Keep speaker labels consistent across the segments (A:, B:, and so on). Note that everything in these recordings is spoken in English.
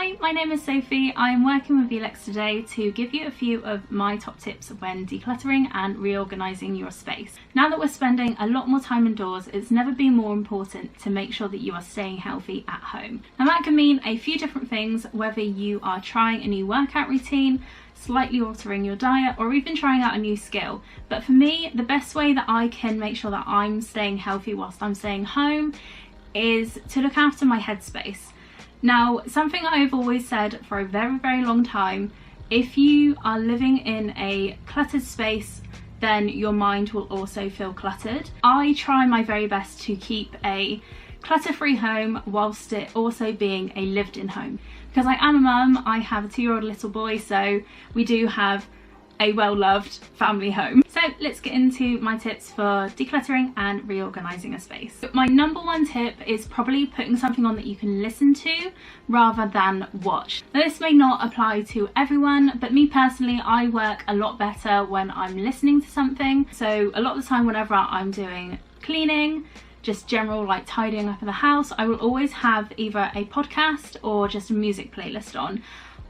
A: Hi, my name is Sophie. I'm working with VELUX today to give you a few of my top tips when decluttering and reorganising your space. Now that we're spending a lot more time indoors, it's never been more important to make sure that you are staying healthy at home. Now that can mean a few different things, whether you are trying a new workout routine, slightly altering your diet, or even trying out a new skill. But for me, the best way that I can make sure that I'm staying healthy whilst I'm staying home is to look after my headspace. Now, something I've always said for a very, very long time, if you are living in a cluttered space, then your mind will also feel cluttered. I try my very best to keep a clutter-free home whilst it also being a lived-in home. Because I am a mum, I have a 2-year-old little boy, so we do have a well-loved family home. So let's get into my tips for decluttering and reorganising a space. My number one tip is probably putting something on that you can listen to rather than watch. Now, this may not apply to everyone, but me personally, I work a lot better when I'm listening to something. So a lot of the time whenever I'm doing cleaning, just general like tidying up in the house, I will always have either a podcast or just a music playlist on.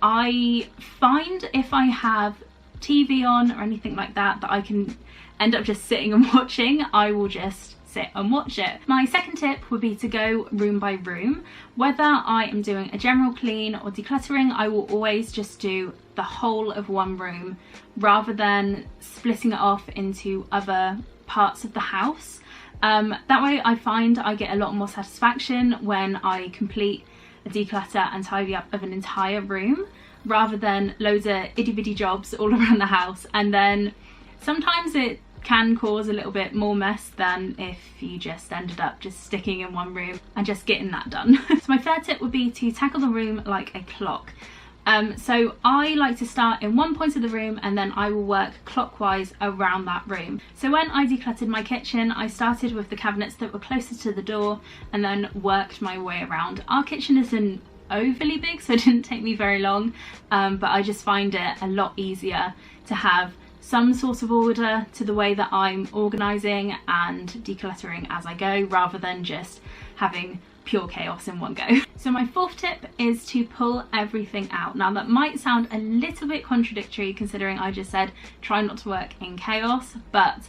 A: I find if I have TV on or anything like that I can end up just sitting and watching, I will just sit and watch it. My second tip would be to go room by room. Whether I am doing a general clean or decluttering, I will always just do the whole of one room rather than splitting it off into other parts of the house. That way I find I get a lot more satisfaction when I complete a declutter and tidy up of an entire room, rather than loads of itty-bitty jobs all around the house, and then sometimes it can cause a little bit more mess than if you just ended up just sticking in one room and just getting that done. So my third tip would be to tackle the room like a clock. So I like to start in one point of the room and then I will work clockwise around that room. So when I decluttered my kitchen, I started with the cabinets that were closest to the door and then worked my way around. Our kitchen isn't overly big, so it didn't take me very long, but I just find it a lot easier to have some sort of order to the way that I'm organising and decluttering as I go, rather than just having pure chaos in one go. So my fourth tip is to pull everything out. Now that might sound a little bit contradictory considering I just said try not to work in chaos, but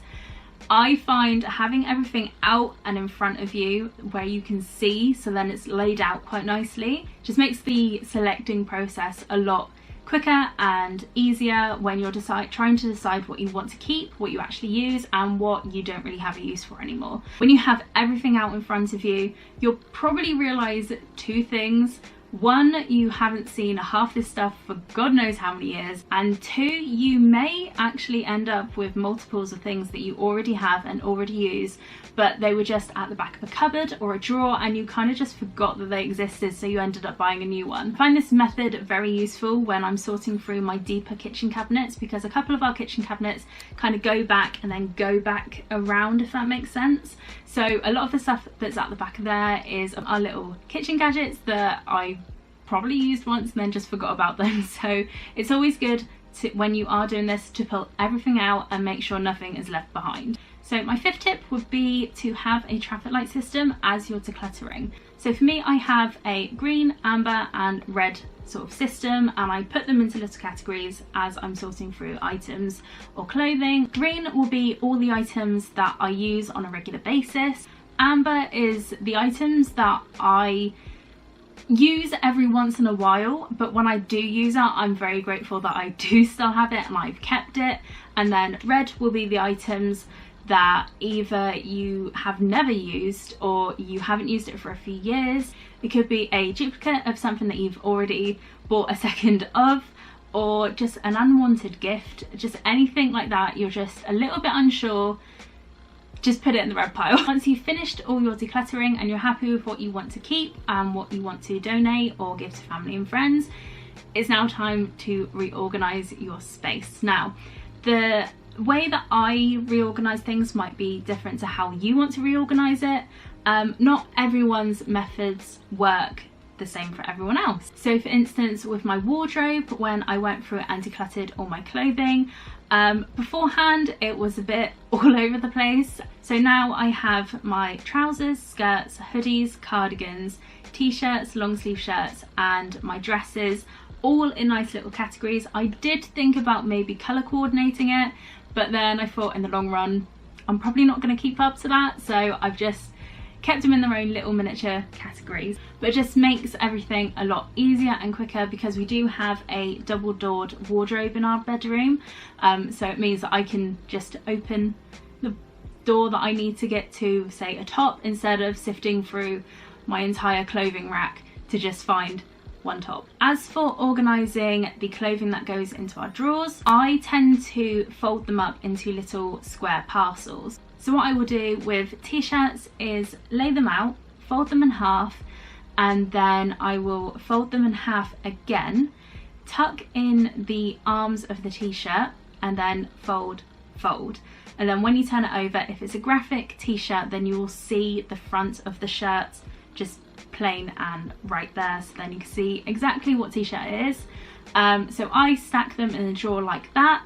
A: I find having everything out and in front of you where you can see, so then it's laid out quite nicely, just makes the selecting process a lot quicker and easier when you're trying to decide what you want to keep, what you actually use, and what you don't really have a use for anymore. When you have everything out in front of you, you'll probably realise two things. One, you haven't seen half this stuff for God knows how many years, and two, you may actually end up with multiples of things that you already have and already use, but they were just at the back of a cupboard or a drawer and you kind of just forgot that they existed, so you ended up buying a new one. I find this method very useful when I'm sorting through my deeper kitchen cabinets, because a couple of our kitchen cabinets kind of go back and then go back around, if that makes sense. So a lot of the stuff that's at the back of there is our little kitchen gadgets that I probably used once and then just forgot about them. So it's always good to, when you are doing this, to pull everything out and make sure nothing is left behind. So my fifth tip would be to have a traffic light system as you're decluttering. So for me, I have a green, amber and red sort of system, and I put them into little categories as I'm sorting through items or clothing. Green will be all the items that I use on a regular basis. Amber is the items that I use every once in a while, but when I do use it, I'm very grateful that I do still have it and I've kept it. And then red will be the items that either you have never used or you haven't used it for a few years. It could be a duplicate of something that you've already bought a second of, or just an unwanted gift, just anything like that. You're just a little bit unsure, just put it in the red pile. Once you've finished all your decluttering and you're happy with what you want to keep and what you want to donate or give to family and friends, it's now time to reorganize your space. Now, the way that I reorganize things might be different to how you want to reorganize it. Not everyone's methods work the same for everyone else. So for instance, with my wardrobe, when I went through it and decluttered all my clothing, beforehand it was a bit all over the place. So now I have my trousers, skirts, hoodies, cardigans, t-shirts, long sleeve shirts and my dresses, all in nice little categories. I did think about maybe colour coordinating it, but then I thought in the long run I'm probably not going to keep up to that, so I've just kept them in their own little miniature categories. But it just makes everything a lot easier and quicker because we do have a double doored wardrobe in our bedroom, so it means that I can just open the door that I need to get to, say, a top, instead of sifting through my entire clothing rack to just find one top. As for organising the clothing that goes into our drawers, I tend to fold them up into little square parcels. So what I will do with t-shirts is lay them out, fold them in half, and then I will fold them in half again, tuck in the arms of the t-shirt, and then fold. And then when you turn it over, if it's a graphic t-shirt, then you will see the front of the shirt just plain and right there, so then you can see exactly what t-shirt it is. So I stack them in a drawer like that,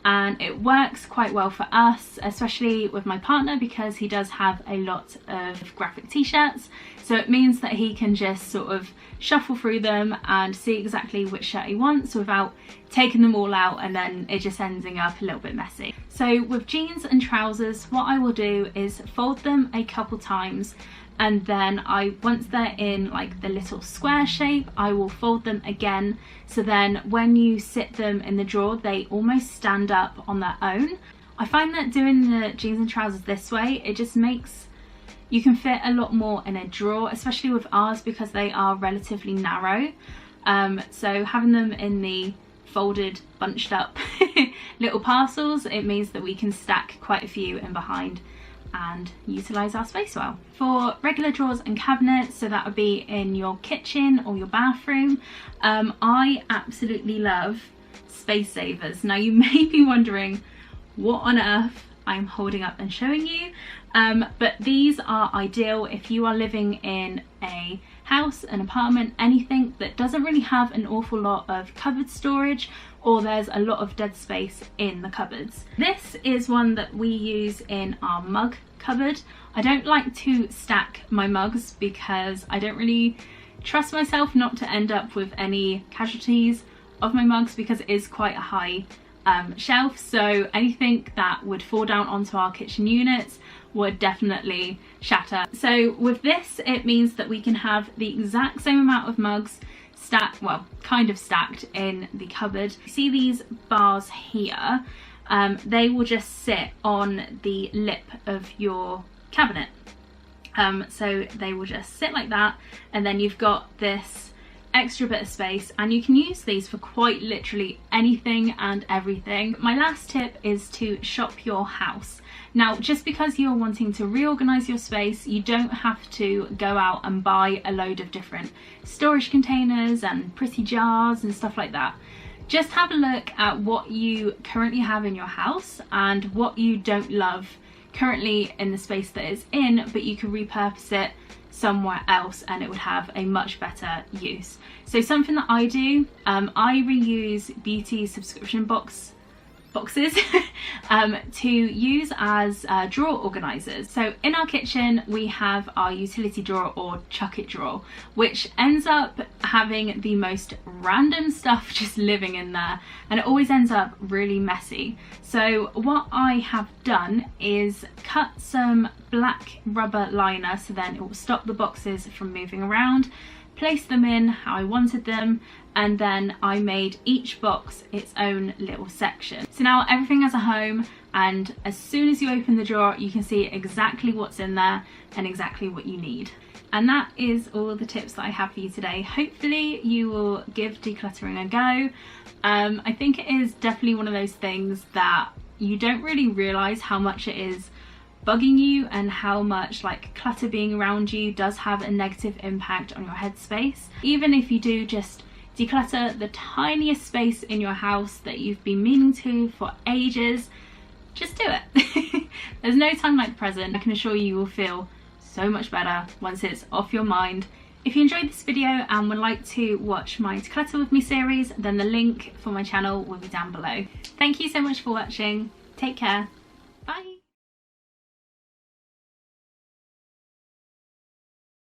A: and it works quite well for us, especially with my partner, because he does have a lot of graphic t-shirts, so it means that he can just sort of shuffle through them and see exactly which shirt he wants without taking them all out, and then it just ending up a little bit messy. So with jeans and trousers, what I will do is fold them a couple times, and then once they're in like the little square shape, I will fold them again, so then when you sit them in the drawer they almost stand up on their own. I find that doing the jeans and trousers this way, it just makes you can fit a lot more in a drawer, especially with ours because they are relatively narrow. So having them in the folded, bunched up little parcels, it means that we can stack quite a few in behind and utilise our space well. For regular drawers and cabinets, so that would be in your kitchen or your bathroom, I absolutely love space savers. Now you may be wondering what on earth I'm holding up and showing you, but these are ideal if you are living in a house, an apartment, anything that doesn't really have an awful lot of cupboard storage, or there's a lot of dead space in the cupboards. This is one that we use in our mug cupboard. I don't like to stack my mugs because I don't really trust myself not to end up with any casualties of my mugs, because it is quite a high shelf, so anything that would fall down onto our kitchen units would definitely shatter. So with this, it means that we can have the exact same amount of mugs stacked, well, kind of stacked in the cupboard. You see these bars here, they will just sit on the lip of your cabinet. So they will just sit like that, and then you've got this extra bit of space, and you can use these for quite literally anything and everything. My last tip is to shop your house. Now, just because you're wanting to reorganize your space, you don't have to go out and buy a load of different storage containers and pretty jars and stuff like that. Just have a look at what you currently have in your house and what you don't love currently in the space that it's in, but you could repurpose it somewhere else and it would have a much better use. So something that I do, I reuse beauty subscription boxes to use as drawer organizers. So in our kitchen we have our utility drawer or chuck it drawer, which ends up having the most random stuff just living in there, and it always ends up really messy. So what I have done is cut some black rubber liner, so then it will stop the boxes from moving around, place them in how I wanted them, and then I made each box its own little section. So now everything has a home, and as soon as you open the drawer you can see exactly what's in there and exactly what you need. And that is all the tips that I have for you today. Hopefully you will give decluttering a go. I think it is definitely one of those things that you don't really realise how much it is bugging you, and how much like clutter being around you does have a negative impact on your headspace. Even if you do just declutter the tiniest space in your house that you've been meaning to for ages, just do it. There's no time like the present. I can assure you will feel so much better once it's off your mind. If you enjoyed this video and would like to watch my Declutter With Me series, then the link for my channel will be down below. Thank you so much for watching. Take care.